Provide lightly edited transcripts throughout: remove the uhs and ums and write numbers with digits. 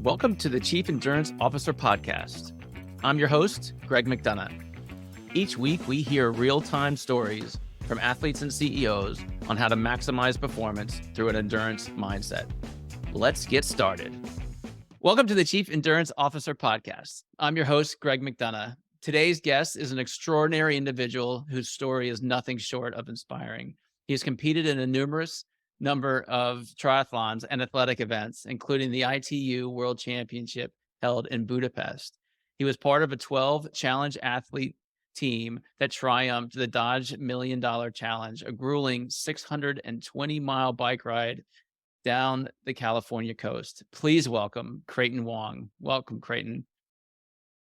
Welcome to the Chief Endurance Officer Podcast. I'm your host, Greg McDonough. Each week, we hear real-time stories from athletes and CEOs on how to maximize performance through an endurance mindset. Let's get started. Welcome to the Chief Endurance Officer Podcast. I'm your host, Greg McDonough. Today's guest is an extraordinary individual whose story is nothing short of inspiring. He has competed in a numerous number of triathlons and athletic events, including the ITU World Championship held in Budapest. He was part of a 12 challenge athlete team that triumphed the Dodge $1 Million Challenge, a grueling 620-mile bike ride down the California coast. Please welcome Creighton Wong. Welcome, Creighton.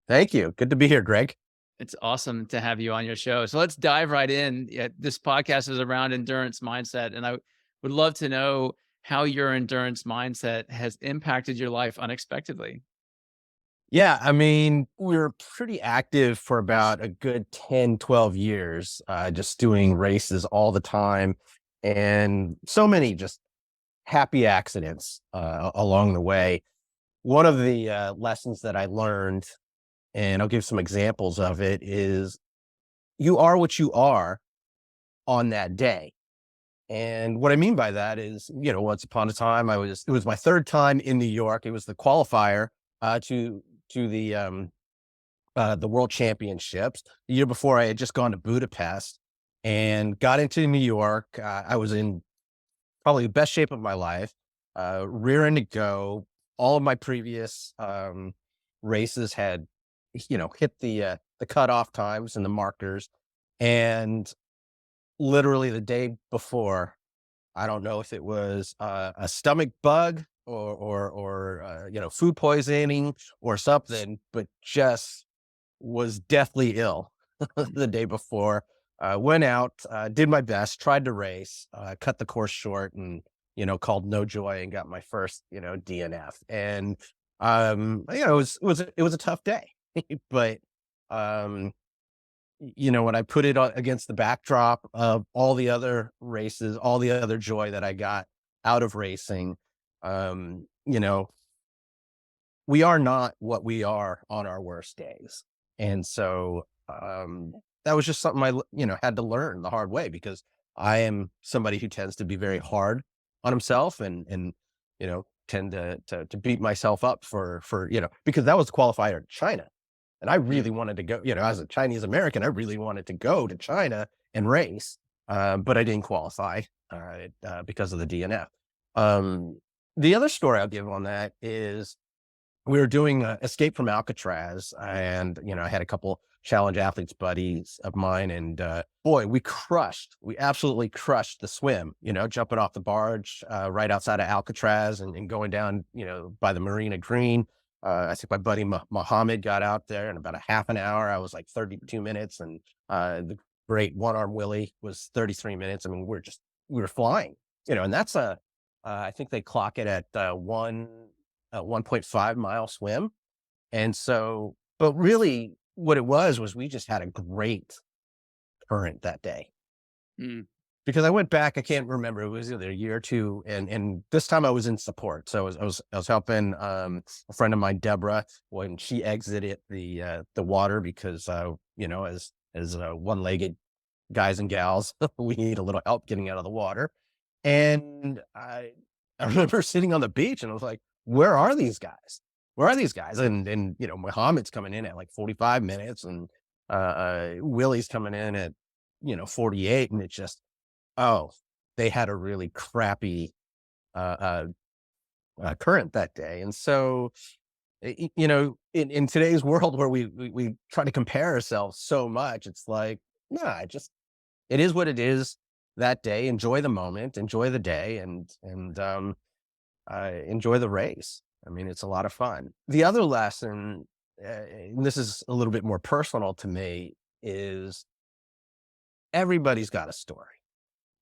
Thank you. Good to be here, Greg. It's awesome to have you on your show. So let's dive right in. This podcast is around endurance mindset, and I would love to know how your endurance mindset has impacted your life unexpectedly. Yeah, I mean, we were pretty active for about a good 10, 12 years, just doing races all the time, and so many just happy accidents along the way. One of the lessons that I learned, and I'll give some examples of it, is you are what you are on that day. And what I mean by that is, once upon a time, it was my third time in New York. It was the qualifier to the World Championships. The year before, I had just gone to Budapest and got into New York. I was in probably the best shape of my life, rearing to go. All of my previous races had, hit the cutoff times and the markers, and literally the day before, I don't know if it was a stomach bug or food poisoning or something, but just was deathly ill the day before. Went out, did my best, tried to race, cut the course short, and called no joy and got my first DNF. And it was a tough day, but when I put it against the backdrop of all the other races, all the other joy that I got out of racing, we are not what we are on our worst days. And so that was just something I, had to learn the hard way, because I am somebody who tends to be very hard on himself and tend to beat myself up for because that was the qualifier in China. And I really wanted to go, as a Chinese American, I really wanted to go to China and race, but I didn't qualify because of the DNF. The other story I'll give on that is we were doing Escape from Alcatraz, and, I had a couple challenge athletes buddies of mine, and boy, we absolutely crushed the swim, jumping off the barge right outside of Alcatraz and going down, by the Marina Green. I think my buddy Mohammed got out there in about a half an hour. I was like 32 minutes, and the great one-arm Willie was 33 minutes. I mean, we were flying, and that's I think they clock it at 1.5 mile swim. And so, but really what it was we just had a great current that day. Because I went back, I can't remember, it was either a year or two, and this time I was in support. So I was helping a friend of mine, Deborah, when she exited the water, because as one-legged guys and gals, we need a little help getting out of the water. And I remember sitting on the beach, and I was like, where are these guys? Where are these guys? And Muhammad's coming in at like 45 minutes, and Willie's coming in at 48, and it's just, they had a really crappy current that day. And so, in today's world where we try to compare ourselves so much, it's like, nah, it is what it is that day. Enjoy the moment, enjoy the day, and enjoy the race. I mean, it's a lot of fun. The other lesson, and this is a little bit more personal to me, is everybody's got a story.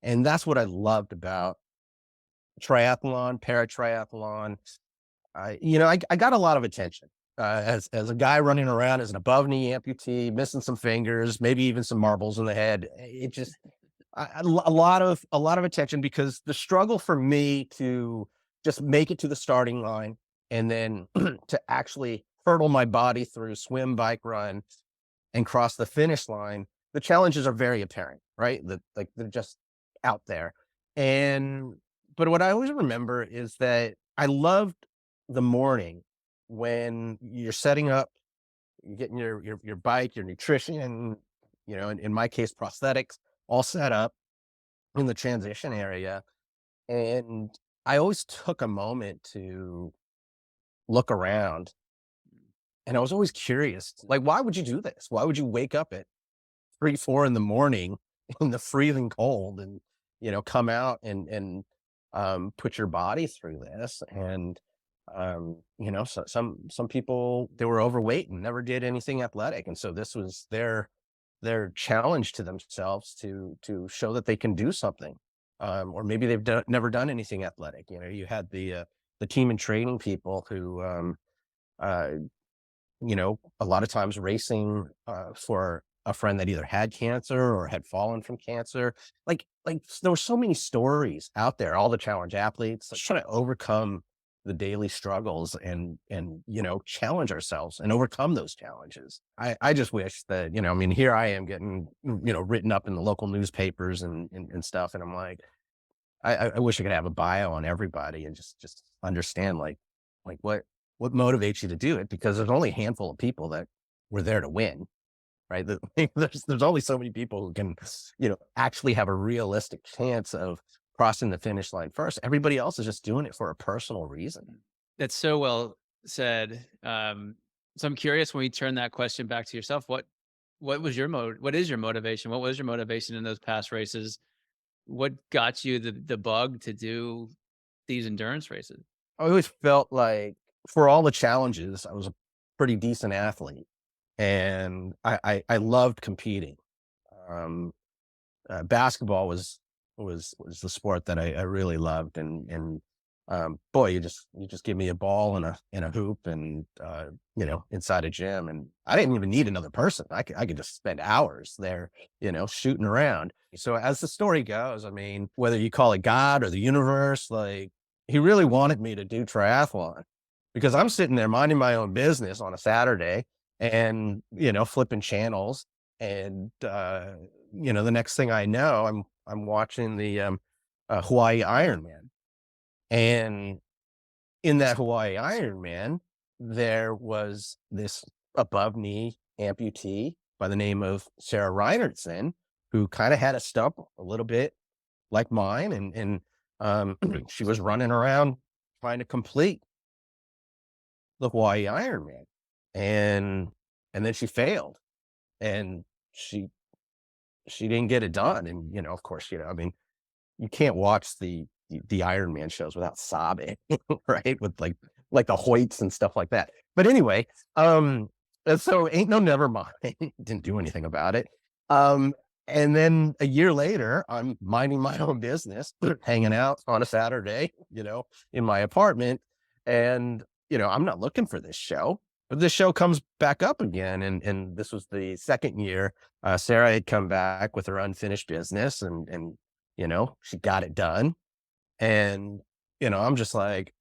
And that's what I loved about triathlon, para-triathlon. I got a lot of attention as a guy running around as an above knee amputee, missing some fingers, maybe even some marbles in the head. It just a lot of attention, because the struggle for me to just make it to the starting line And then to actually hurdle my body through swim, bike, run, and cross the finish line, the challenges are very apparent, right? Like they're just out there. And but what I always remember is that I loved the morning when you're setting up, you're getting your bike, your nutrition, in my case, prosthetics, all set up in the transition area. And I always took a moment to look around, and I was always curious, like, why would you do this? Why would you wake up at 3, 4 in the morning in the freezing cold and, come out and put your body through this? And, so some people, they were overweight and never did anything athletic. And so this was their challenge to themselves to show that they can do something. Or maybe they've never done anything athletic. You had the team and training people who, uh, a lot of times racing for a friend that either had cancer or had fallen from cancer. Like there were so many stories out there, all the challenge athletes, like, trying to overcome the daily struggles and challenge ourselves and overcome those challenges. I just wish that, I mean, here I am getting, written up in the local newspapers and stuff. And I'm like, I wish I could have a bio on everybody and just understand like what motivates you to do it, because there's only a handful of people that were there to win, right? There's only so many people who can, actually have a realistic chance of crossing the finish line first. Everybody else is just doing it for a personal reason. That's so well said. So I'm curious, when we turn that question back to yourself, what was your what is your motivation? What was your motivation in those past races? What got you the bug to do these endurance races? I always felt like for all the challenges, I was a pretty decent athlete, and I loved competing. Um, Basketball was the sport that I really loved, and boy, you just give me a ball and a hoop and inside a gym, and I didn't even need another person. I could just spend hours there, shooting around. So as the story goes, I mean, whether you call it God or the universe, like, he really wanted me to do triathlon, because I'm sitting there minding my own business on a Saturday and flipping channels, and the next thing I know, I'm watching the Hawaii Ironman. And in that Hawaii Ironman, there was this above knee amputee by the name of Sarah Reinertsen, who kind of had a stump a little bit like mine. And she was running around trying to complete the Hawaii Ironman. And, and then she failed, and she didn't get it done. And, of course, I mean, you can't watch the Iron Man shows without sobbing, right? With like the Hoyts and stuff like that. But anyway, and so ain't no never mind. Didn't do anything about it. Um, and then a year later, I'm minding my own business, hanging out on a Saturday, in my apartment, and I'm not looking for this show. But this show comes back up again, and this was the second year. Sarah had come back with her unfinished business, and she got it done. And, I'm just like,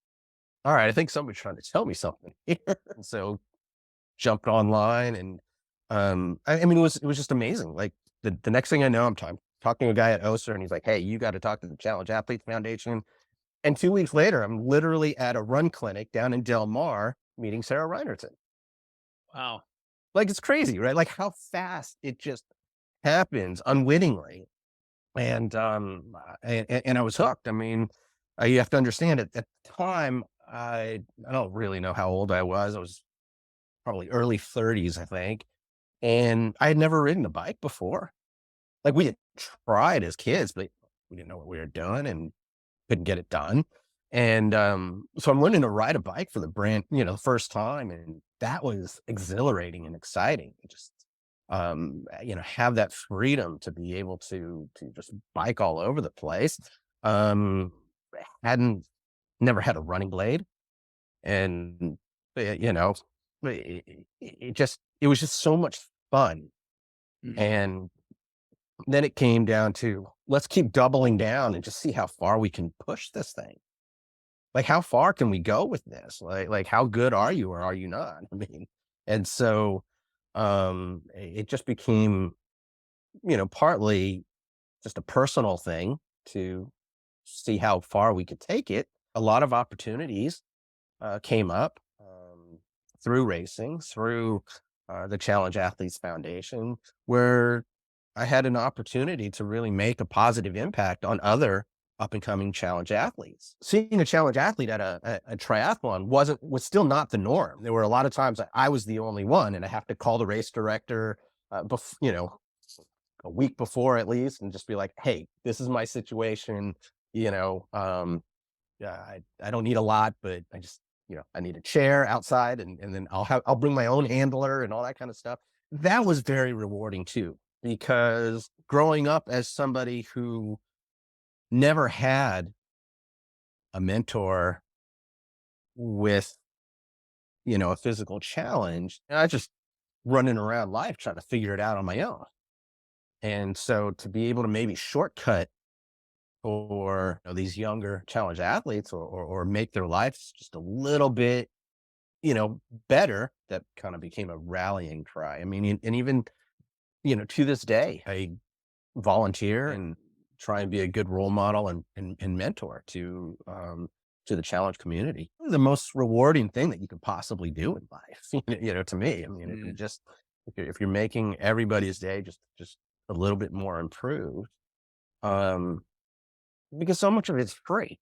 all right, I think somebody's trying to tell me something here. And so jumped online, and I mean, it was just amazing. Like the next thing I know, I'm talking to a guy at OSER, and he's like, hey, you got to talk to the Challenge Athletes Foundation. And 2 weeks later, I'm literally at a run clinic down in Del Mar meeting Sarah Reinertsen. Wow. Like, it's crazy, right? Like how fast it just happens unwittingly. And I was hooked. I mean, you have to understand it at the time. I don't really know how old I was. I was probably early 30s, I think, and I had never ridden a bike before. Like, we had tried as kids, but we didn't know what we were doing and couldn't get it done. And so I'm learning to ride a bike for the first time, and that was exhilarating and exciting. Just have that freedom to be able to just bike all over the place. Um, hadn't Never had a running blade, and you know, it was just so much fun. Mhm. And then it came down to, let's keep doubling down and just see how far we can push this thing. like, how far can we go with this? Like how good are you or are you not? I mean, and so it just became, partly just a personal thing to see how far we could take it. A lot of opportunities came up through racing, through the Challenge Athletes Foundation, where I had an opportunity to really make a positive impact on other up and coming challenge athletes. Seeing a challenge athlete at a triathlon was still not the norm. There were a lot of times that I was the only one, and I have to call the race director, a week before at least, and just be like, "Hey, this is my situation. You know, yeah, I don't need a lot, but I just, I need a chair outside, and then I'll bring my own handler and all that kind of stuff." That was very rewarding too, because growing up as somebody who never had a mentor with, a physical challenge, I just running around life trying to figure it out on my own. And so to be able to maybe shortcut for, these younger challenge athletes, or make their lives just a little bit, better, that kind of became a rallying cry. I mean, and even, to this day, I volunteer and try and be a good role model and mentor to the challenge community. The most rewarding thing that you could possibly do in life, to me. I mean, Mm. if you're making everybody's day just a little bit more improved, um, because so much of it's free.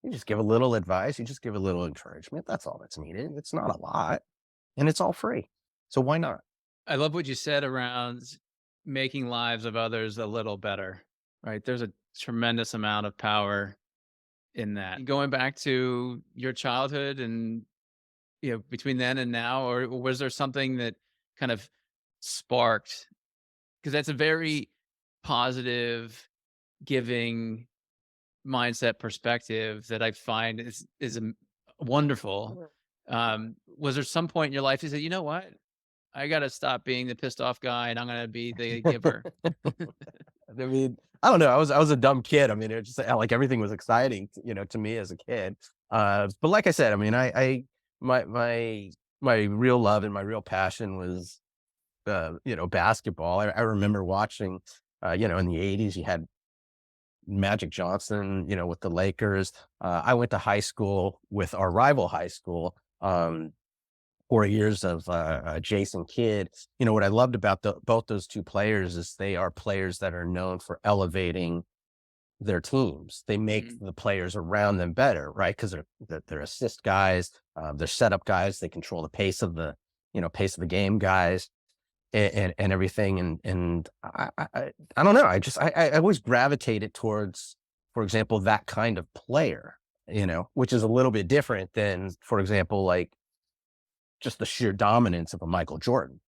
You just give a little advice, you just give a little encouragement. That's all that's needed. It's not a lot, and it's all free. So why not? I love what you said around making lives of others a little better, right? There's a tremendous amount of power in that. Going back to your childhood and, between then and now, or was there something that kind of sparked? Because that's a very positive, giving mindset perspective that I find is wonderful. Was there some point in your life you said, "You know what? I gotta stop being the pissed off guy, and I'm gonna be the giver." I mean, I don't know. I was a dumb kid. I mean, it just like everything was exciting, to me as a kid. But like I said, I mean, my real love and my real passion was, basketball. I remember watching, in the '80s, you had Magic Johnson, with the Lakers. I went to high school with our rival high school. 4 years of Jason Kidd. What I loved about both those two players is they are players that are known for elevating their teams. They make Mhm. the players around them better, right? Because they're assist guys, they're setup guys. They control the pace of the game guys, and everything. And I don't know. I always gravitated towards, for example, that kind of player. Which is a little bit different than, for example, like just the sheer dominance of a Michael Jordan.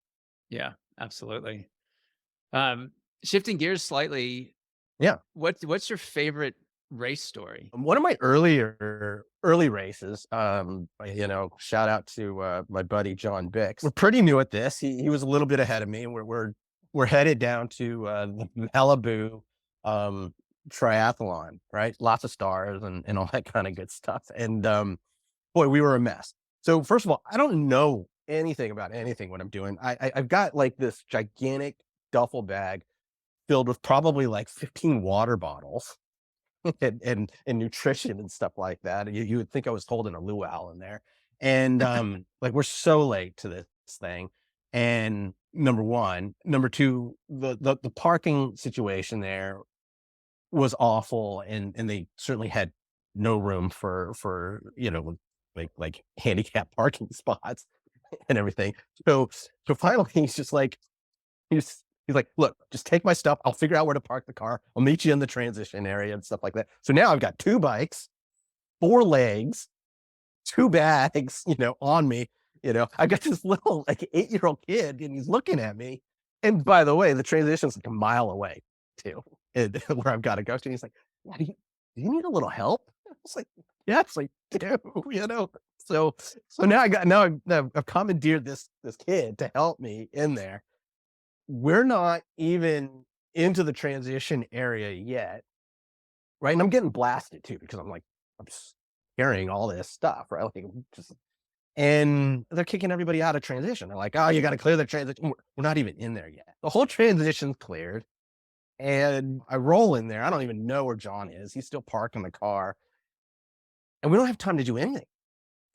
Yeah, absolutely. Um, Shifting gears slightly, Yeah. what's your favorite race story? One of my early races, shout out to my buddy John Bix. We're pretty new at this. He was a little bit ahead of me. We're headed down to the Malibu um, triathlon, right? Lots of stars and all that kind of good stuff. And boy, we were a mess. So first of all, I don't know anything about anything what I'm doing. I've got like this gigantic duffel bag filled with probably like 15 water bottles and nutrition and stuff like that. And you would think I was holding a luau in there. And like we're so late to this thing. And number one, number two, the parking situation there was awful, and they certainly had no room for like handicap parking spots and everything. So finally he's just like, he's like, "Look, just take my stuff. I'll figure out where to park the car. I'll meet you in the transition area," and stuff like that. So now I've got 2 bikes, 4 legs, 2 bags, on me. I've got this little, like, 8-year-old kid, and he's looking at me. And by the way, the transition's like a mile away too, and where I've gotta go to. He's like, "Yeah, do you need a little help?" I was like, "Yes, I do," you know? So I've commandeered this kid to help me in there. We're not even into the transition area yet, right? And I'm getting blasted too because I'm like, carrying all this stuff, right? Like and they're kicking everybody out of transition. They're like, oh, you got to clear the transition. We're not even in there yet. The whole transition's cleared. And I roll in there. I don't even know where John is. He's still parked in the car. And we don't have time to do anything.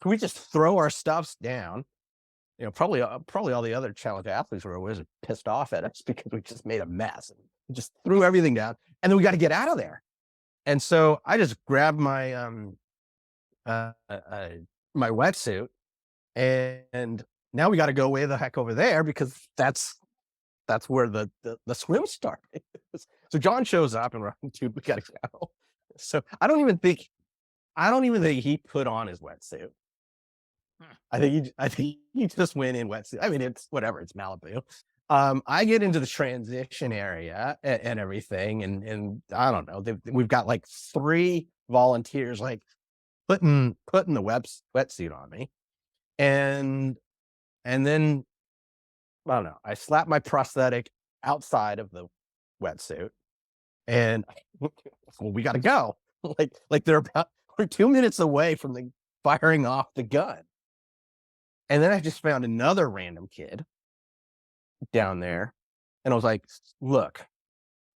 Can we just throw our stuffs down? Probably all the other challenge athletes were always pissed off at us because we just made a mess and just threw everything down. And then we got to get out of there. And so I just grabbed my my wetsuit, and now we got to go way the heck over there because that's where the swim started. So John shows up and we're like, dude, we got to go. So I don't even think he put on his wetsuit. I think he just went in wetsuit. I mean, it's whatever. It's Malibu. I get into the transition area and everything, and I don't know. We've got like 3 volunteers like putting the wetsuit on me, and then I don't know. I slap my prosthetic outside of the wetsuit, and well, we got to go. Like we're 2 minutes away from the firing off the gun. And then I just found another random kid down there, and I was like, "Look,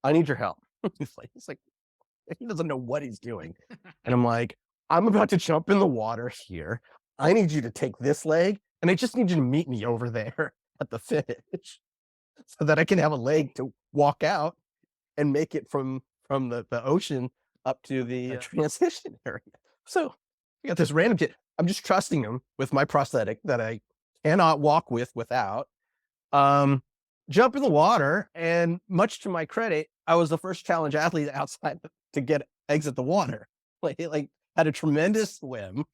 I need your help." He's like, he doesn't know what he's doing, and I'm like, "I'm about to jump in the water here. I need you to take this leg, and I just need you to meet me over there at the finish, so that I can have a leg to walk out and make it from the ocean up to the transition area." So I got this random kid. I'm just trusting him with my prosthetic that I cannot walk without. Jump in the water, and much to my credit, I was the first challenge athlete outside to exit the water. Like had a tremendous swim,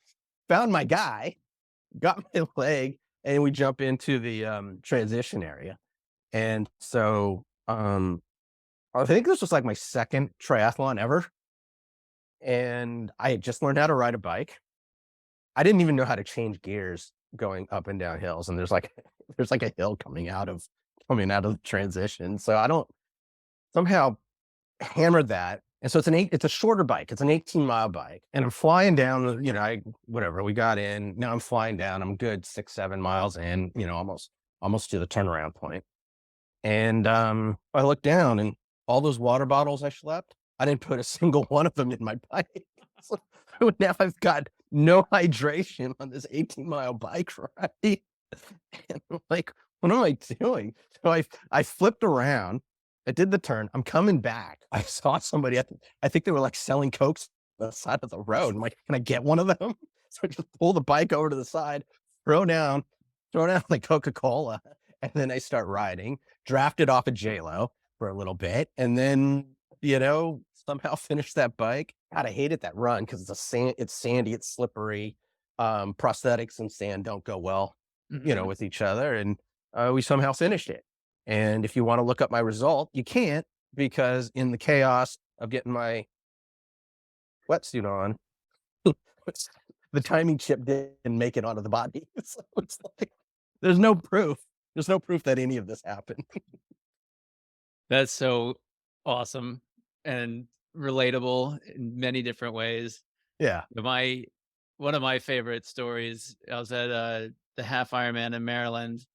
found my guy, got my leg, and we jump into the transition area. And so I think this was like my second triathlon ever. And I had just learned how to ride a bike. I didn't even know how to change gears going up and down hills. And there's like a hill coming out of the transition. So I don't somehow hammered that. And so it's a shorter bike. It's an 18-mile bike. And I'm flying down, whatever, we got in. Now I'm flying down. I'm good 6-7 miles in, almost to the turnaround point. And I look down, and all those water bottles I schlepped, I didn't put a single one of them in my bike. So now I've got no hydration on this 18-mile bike ride. And I'm like, what am I doing? So I flipped around. I did the turn. I'm coming back. I saw somebody. I think they were like selling Cokes on the side of the road. I'm like, can I get one of them? So I just pull the bike over to the side, throw down like Coca-Cola, and then I start riding. Drafted off of J-Lo for a little bit, and then somehow finished that bike. God, I hated that run because it's sandy, it's slippery. Prosthetics and sand don't go well, with each other, and we somehow finished it. And if you want to look up my result, you can't, because in the chaos of getting my wetsuit on, the timing chip didn't make it onto the body. So it's like there's no proof. There's no proof that any of this happened. That's so awesome and relatable in many different ways. Yeah. One of my favorite stories, I was at the half Ironman in Maryland,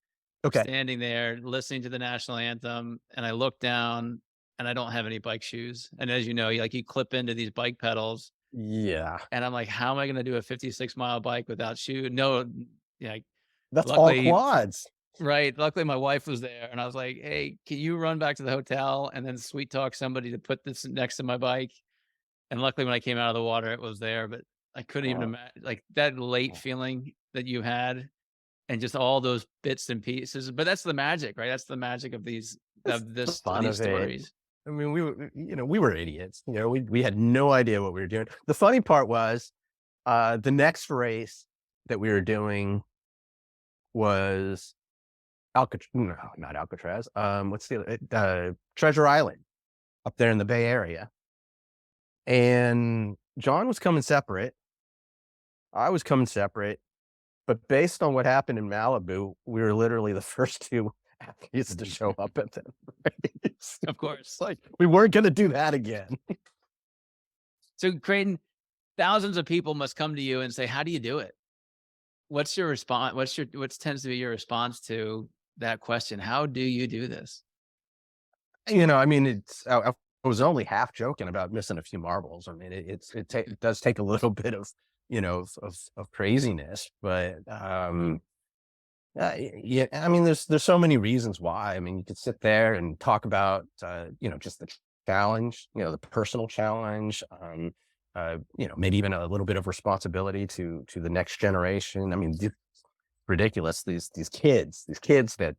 Okay. standing there listening to the national anthem, and I look down and I don't have any bike shoes. And as you know, you clip into these bike pedals. Yeah. And I'm like, how am I going to do a 56-mile bike without shoes? No, yeah. That's all Luckily, quads. right. Luckily, my wife was there, and I was like, "Hey, can you run back to the hotel and then sweet talk somebody to put this next to my bike?" And luckily, when I came out of the water, it was there. But I couldn't even imagine like that late feeling that you had, and just all those bits and pieces. But that's the magic, right? That's the magic of these The fun these of it. stories. I mean, we were idiots. We had no idea what we were doing. The funny part was, the next race that we were doing was no, not Alcatraz. What's the other? Treasure Island up there in the Bay Area. And John was coming separate. I was coming separate. But based on what happened in Malibu, we were literally the first 2 athletes to show up at the race. Of course. Like we weren't going to do that again. So, Creighton, thousands of people must come to you and say, "How do you do it?" What's your response? What tends to be your response to that question? How do you do this? I mean, I was only half joking about missing a few marbles. I mean, it does take a little bit of, of craziness, but, yeah, I mean, there's so many reasons why. I mean, you could sit there and talk about, just the challenge, the personal challenge, maybe even a little bit of responsibility to the next generation. I mean, ridiculous. These kids that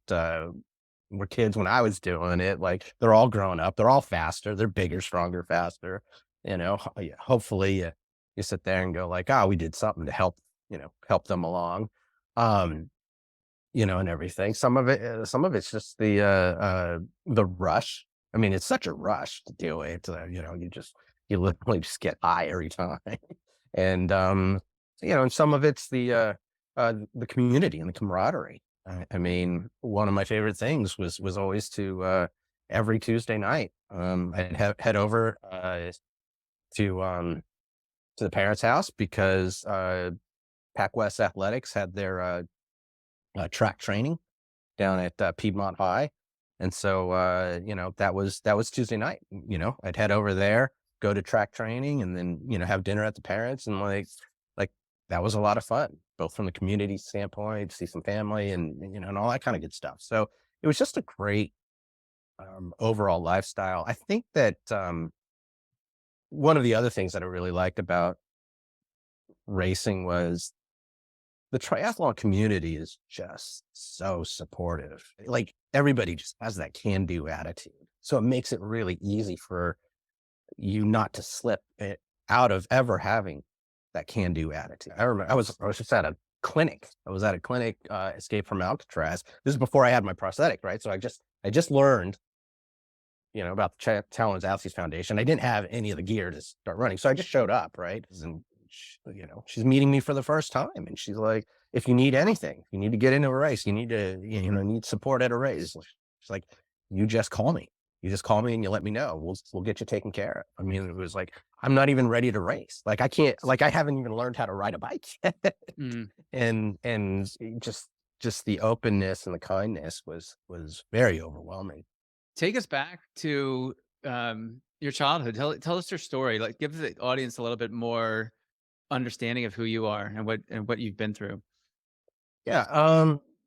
were kids when I was doing it, like they're all grown up, they're all faster, they're bigger, stronger, faster. Yeah, hopefully you sit there and go like, oh, we did something to help them along. Um, and everything. Some of it's just the rush. I mean, it's such a rush to do it. You literally just get high every time. And, and some of it's the community and the camaraderie. I mean, one of my favorite things was always to, every Tuesday night, I'd head over, to, to the parents' house because, Pac West Athletics had their, track training down at, Piedmont High. And so, that was Tuesday night. I'd head over there, go to track training, and then, have dinner at the parents, and like that was a lot of fun, both from the community standpoint, see some family, and all that kind of good stuff. So it was just a great, overall lifestyle. I think that, one of the other things that I really liked about racing was the triathlon community is just so supportive. Like everybody just has that can do attitude. So it makes it really easy for you not to slip out of ever having that can do attitude. I remember I was just at a clinic. I was at a clinic, Escape from Alcatraz. This is before I had my prosthetic, right? So I just learned, about the Talons Athletes Foundation. I didn't have any of the gear to start running. So I just showed up, right? And she's meeting me for the first time. And she's like, if you need anything, if you need to get into a race, you need to, need support at a race. She's like, you just call me. You just call me and you let me know. We'll get you taken care of. I mean, it was like, I'm not even ready to race. Like I can't, like I haven't even learned how to ride a bike yet. Mm. And just the openness and the kindness was very overwhelming. Take us back to your childhood. Tell us your story. Like, give the audience a little bit more understanding of who you are and what you've been through. Yeah.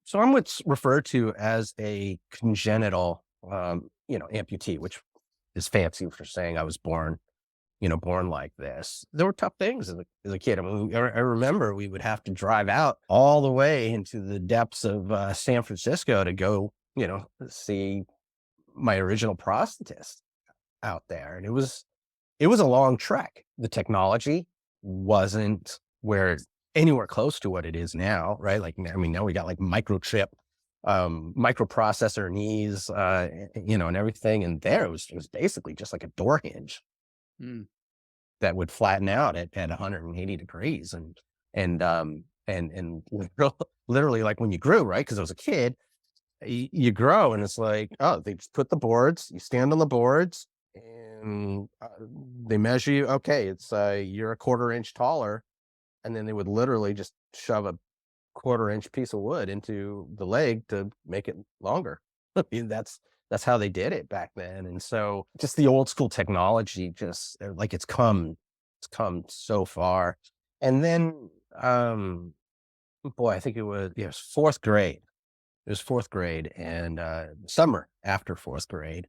So I'm what's referred to as a congenital, amputee, which is fancy for saying I was born like this. There were tough things as a kid. I mean, I remember we would have to drive out all the way into the depths of San Francisco to go, see my original prosthetist out there. And it was a long trek. The technology wasn't anywhere close to what it is now, right? Like, I mean, now we got like microchip, microprocessor knees, and everything. And there it was basically just like a door hinge Mm. that would flatten out at 180 degrees. And literally like when you grew, right? Because I was a kid, you grow and it's like, oh, they just put the boards, you stand on the boards, and they measure you. Okay, it's you're a quarter inch taller, and then they would literally just shove a quarter inch piece of wood into the leg to make it longer. I mean, that's how they did it back then. And so just the old school technology, just like it's come so far. And then, boy, I think it was fourth grade. It was fourth grade and summer after fourth grade.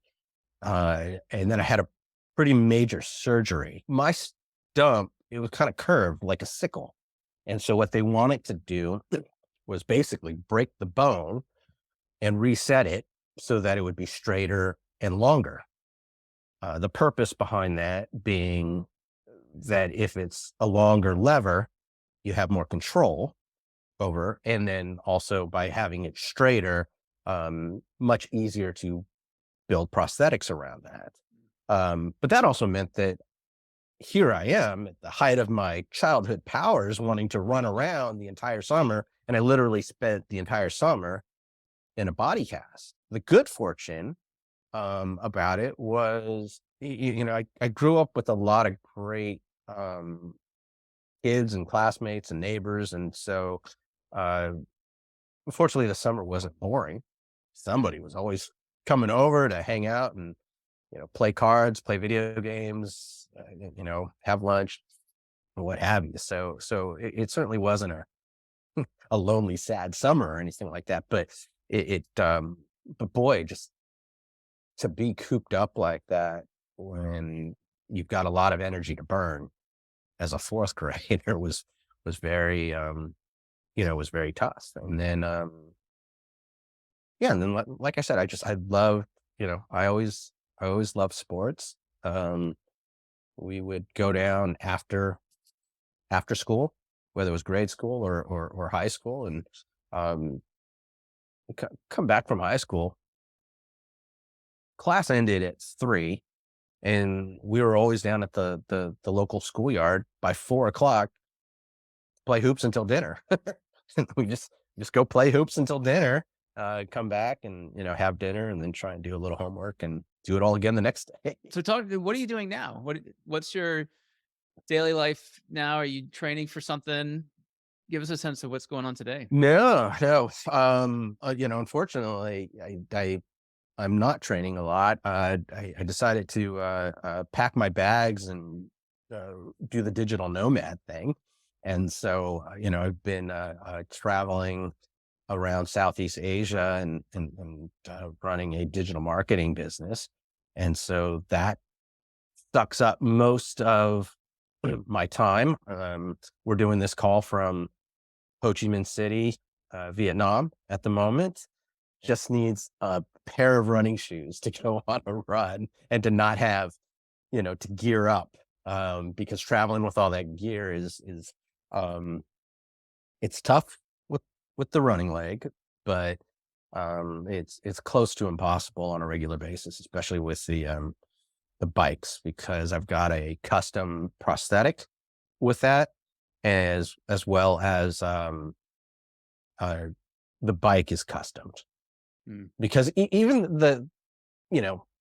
And then I had a pretty major surgery. My stump, it was kind of curved like a sickle. And so what they wanted to do was basically break the bone and reset it so that it would be straighter and longer. The purpose behind that being that if it's a longer lever, you have more control over, and then also by having it straighter, much easier to build prosthetics around that. But that also meant that here I am at the height of my childhood powers wanting to run around the entire summer. And I literally spent the entire summer in a body cast. The good fortune about it was, I grew up with a lot of great kids and classmates and neighbors. And so, uh, unfortunately, the summer wasn't boring. Somebody was always coming over to hang out and, play cards, play video games, have lunch, or what have you. So it certainly wasn't a lonely, sad summer or anything like that. But but boy, just to be cooped up like that when you've got a lot of energy to burn as a fourth grader was very was very tough. And then yeah, and then like I said, I love, I always loved sports. Um we would go down after school, whether it was grade school or high school, and um come back from high school. Class ended at 3, and we were always down at the local schoolyard by 4 o'clock, play hoops until dinner. We just go play hoops until dinner, come back and, have dinner and then try and do a little homework and do it all again the next day. So what are you doing now? What's your daily life now? Are you training for something? Give us a sense of what's going on today. No, no. Unfortunately, I'm not training a lot. I decided to pack my bags and do the digital nomad thing. And so, I've been traveling around Southeast Asia and running a digital marketing business. And so that sucks up most of my time. We're doing this call from Ho Chi Minh City, Vietnam at the moment. Just needs a pair of running shoes to go on a run and to not have, to gear up, because traveling with all that gear is um, it's tough with the running leg, but it's close to impossible on a regular basis, especially with the bikes, because I've got a custom prosthetic with that, as well as uh, the bike is custom. Mm, Because even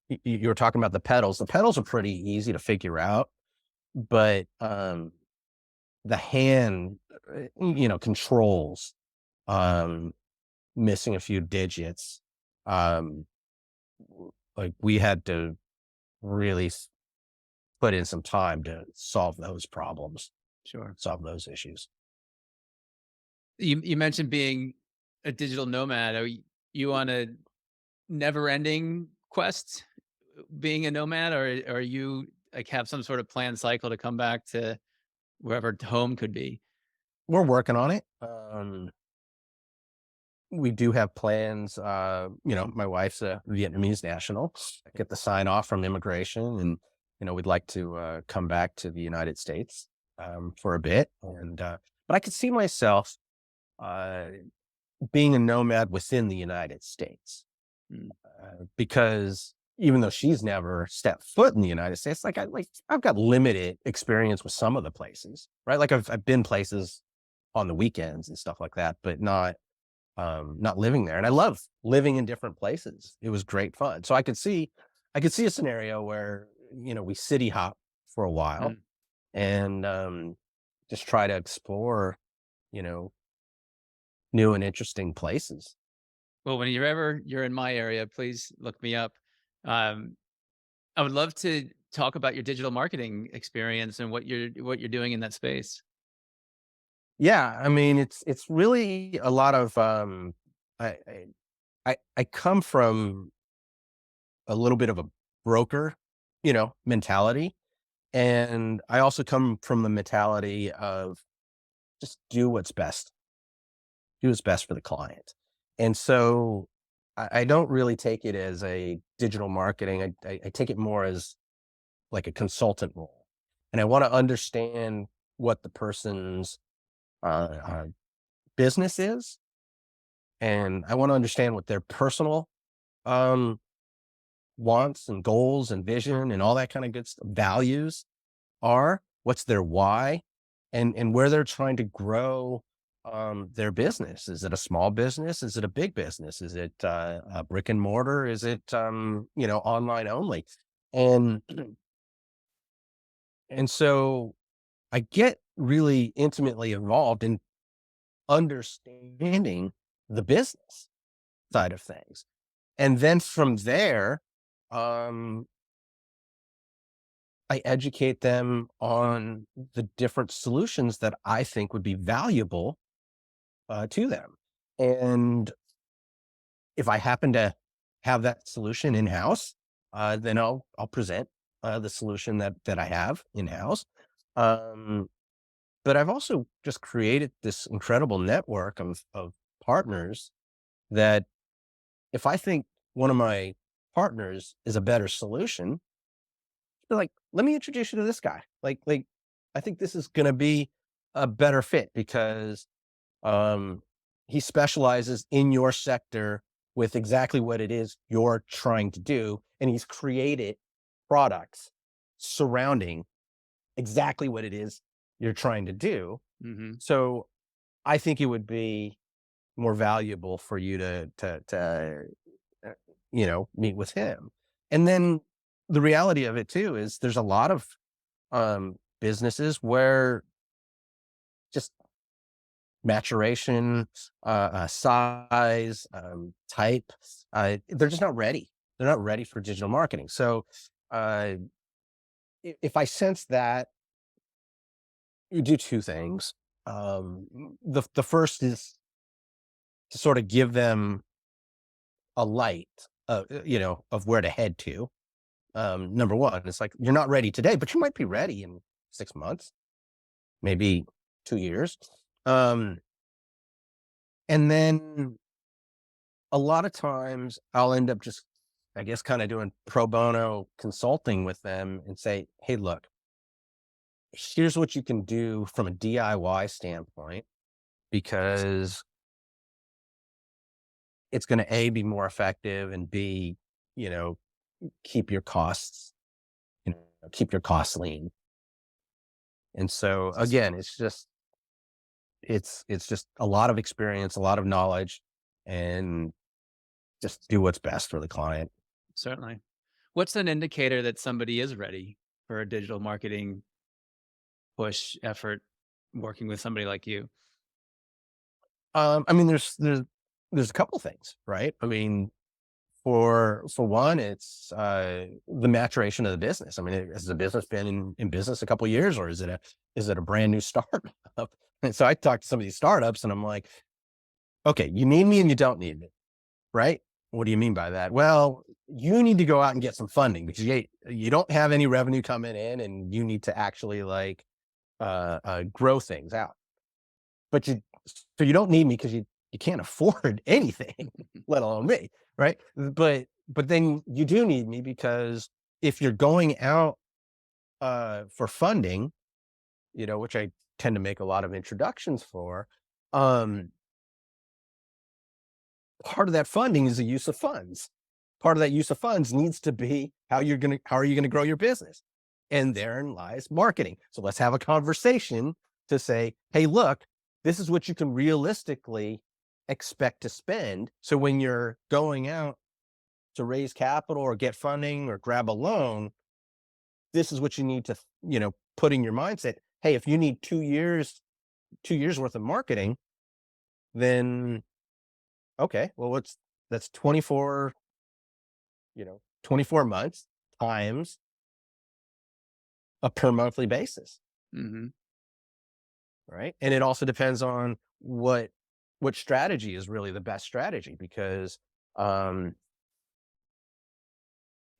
you were talking about the pedals. The pedals are pretty easy to figure out, but the hand, controls, um, missing a few digits. Um, like we had to really put in some time to solve those problems, sure. solve those issues. You mentioned being a digital nomad. Are you on a never-ending quest, being a nomad, or are you like have some sort of planned cycle to come back to wherever home could be? We're working on it. We do have plans. My wife's a Vietnamese national. Get the sign off from immigration, and we'd like to come back to the United States for a bit. And but I could see myself uh, being a nomad within the United States, Mm, because even though she's never stepped foot in the United States, I've got limited experience with some of the places, right? Like I've been places on the weekends and stuff like that, but not living there. And I love living in different places. It was great fun. So I could see a scenario where, we city hop for a while mm. and just try to explore, you know, new and interesting places. Well, when you're in my area, please look me up. Um, I would love to talk about your digital marketing experience and what you're doing in that space. Yeah, I mean, it's really a lot of I I I come from a little bit of a broker, mentality, and I also come from the mentality of just do what's best for the client. And so I don't really take it as a digital marketing. I take it more as like a consultant role, and I want to understand what the person's uh, business is, and I want to understand what their personal um, wants and goals and vision and all that kind of good stuff, values are, what's their why, and where they're trying to grow their business. Is it a small business? Is it a big business? Is it a brick and mortar? Is it online only? And and so I get really intimately involved in understanding the business side of things. And then from there, um, I educate them on the different solutions that I think would be valuable to them. And if I happen to have that solution in house, then I'll present the solution that I have in house. Um, but I've also just created this incredible network of partners that if I think one of my partners is a better solution, they're like, let me introduce you to this guy. Like I think this is going to be a better fit because um, he specializes in your sector with exactly what it is you're trying to do. And he's created products surrounding exactly what it is you're trying to do. Mm-hmm. So I think it would be more valuable for you to meet with him. And then the reality of it too is there's a lot of businesses where just maturation, size, type, they're just not ready. They're not ready for digital marketing. So uh, if I sense that, you do two things. The first is to sort of give them a light, of where to head to. Number one, it's like you're not ready today, but you might be ready in 6 months, maybe 2 years. Um, and then a lot of times I'll end up just, I guess, kind of doing pro bono consulting with them and say, hey, look, here's what you can do from a DIY standpoint, because it's going to A, be more effective, and B, you know, keep your costs, keep your costs lean. And so again, it's just a lot of experience, a lot of knowledge, and just do what's best for the client. Certainly. What's an indicator that somebody is ready for a digital marketing push effort working with somebody like you? I mean, there's a couple things, right? I mean, for one, it's the maturation of the business. I mean, has the business been in business a couple of years, or is it a brand new startup? And so I talk to some of these startups, and I'm like, okay, you need me and you don't need me, right? What do you mean by that? Well, you need to go out and get some funding because you don't have any revenue coming in, and you need to actually like grow things out. But you don't need me because you can't afford anything, let alone me, right? But then you do need me because if you're going out for funding, which I tend to make a lot of introductions for, um, part of that funding is the use of funds. Part of that use of funds needs to be how are you going to grow your business? And therein lies marketing. So let's have a conversation to say, hey, look, this is what you can realistically expect to spend. So when you're going out to raise capital or get funding or grab a loan, this is what you need to, put in your mindset. Hey, if you need 2 years worth of marketing, then okay, well, that's 24 months times a per monthly basis, Hmm. right? And it also depends on what strategy is really the best strategy, because um,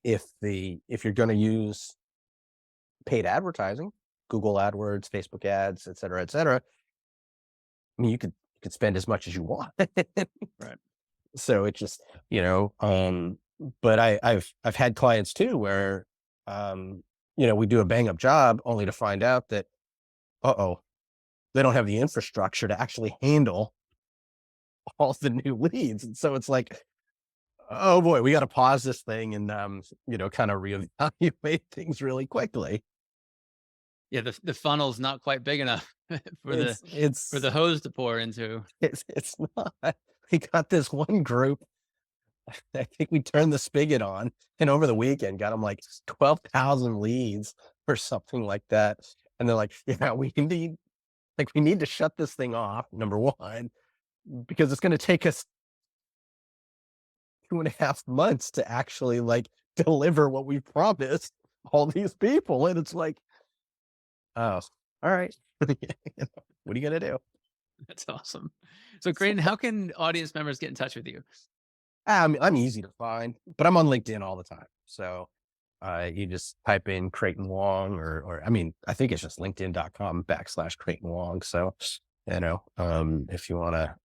if you're going to use paid advertising, Google AdWords, Facebook ads, et cetera, I mean, you could spend as much as you want. Right. So it just, but I've had clients too where, we do a bang up job only to find out that, uh-oh, they don't have the infrastructure to actually handle all the new leads. And so it's like, oh boy, we got to pause this thing and, kind of reevaluate things really quickly. Yeah, the funnel's not quite big enough for the It's, it's, hose to pour into. it's not. We got this one group. I think we turned the spigot on, and over the weekend got them like 12,000 leads or something like that. And they're like, yeah, we need Like, we need to shut this thing off, number one, because it's going to take us 2.5 months to actually like deliver what we promised all these people. And it's like, oh, all right. What are you going to do? That's awesome. So, Creighton, how can audience members get in touch with you? I'm easy to find, but I'm on LinkedIn all the time. So you just type in Creighton Wong, or I mean, I think it's just linkedin.com/Creighton Wong. So, if you want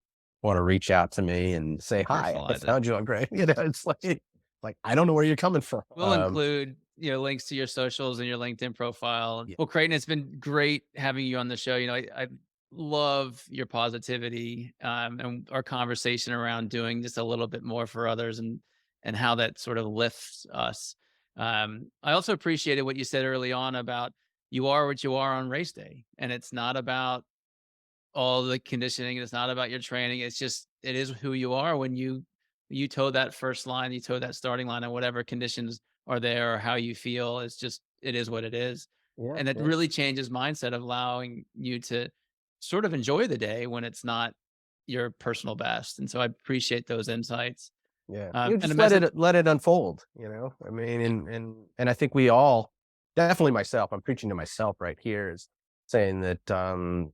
to reach out to me and say, hi, I Personalize it. found you on Great, it's like, I don't know where you're coming from. We'll include, links to your socials and your LinkedIn profile. Yeah. Well, Creighton, it's been great having you on the show. I love your positivity, and our conversation around doing just a little bit more for others, and how that sort of lifts us. I also appreciated what you said early on about you are what you are on race day, and it's not about all the conditioning. It's not about your training. It is who you are when you toe that first line, you toe that starting line, and whatever conditions are there or how you feel. It is what it is. Yeah. And that Yeah. really changes mindset of allowing you to sort of enjoy the day when it's not your personal best. And so I appreciate those insights. Yeah. And a Just message. let it unfold, I mean, and I think we all, definitely myself, I'm preaching to myself right here, is saying that, to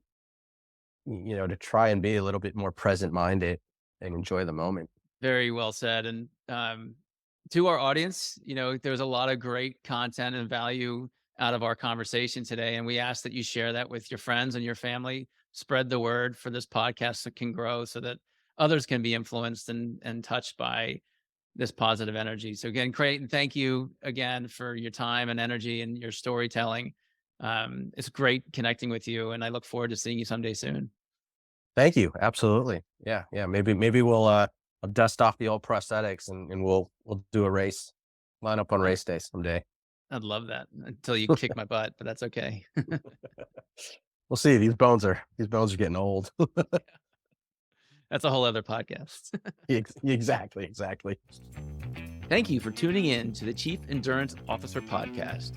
try and be a little bit more present minded and enjoy the moment. Very well said. And to our audience, there's a lot of great content and value out of our conversation today. And we ask that you share that with your friends and your family. Spread the word for this podcast so it can grow, so that others can be influenced and touched by this positive energy. So again, Creighton, thank you again for your time and energy and your storytelling. It's great connecting with you, and I look forward to seeing you someday soon. Thank you. Absolutely. Yeah. Yeah. Maybe we'll I'll dust off the old prosthetics, and we'll do a race, line up on Uh, race day someday. I'd love that until you kick my butt, but that's okay. We'll see. These bones are getting old. That's a whole other podcast. Exactly. Exactly. Thank you for tuning in to the Chief Endurance Officer Podcast.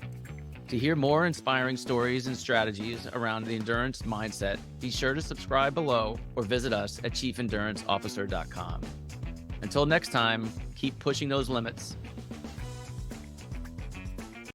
To hear more inspiring stories and strategies around the endurance mindset, be sure to subscribe below or visit us at chiefenduranceofficer.com. Until next time, keep pushing those limits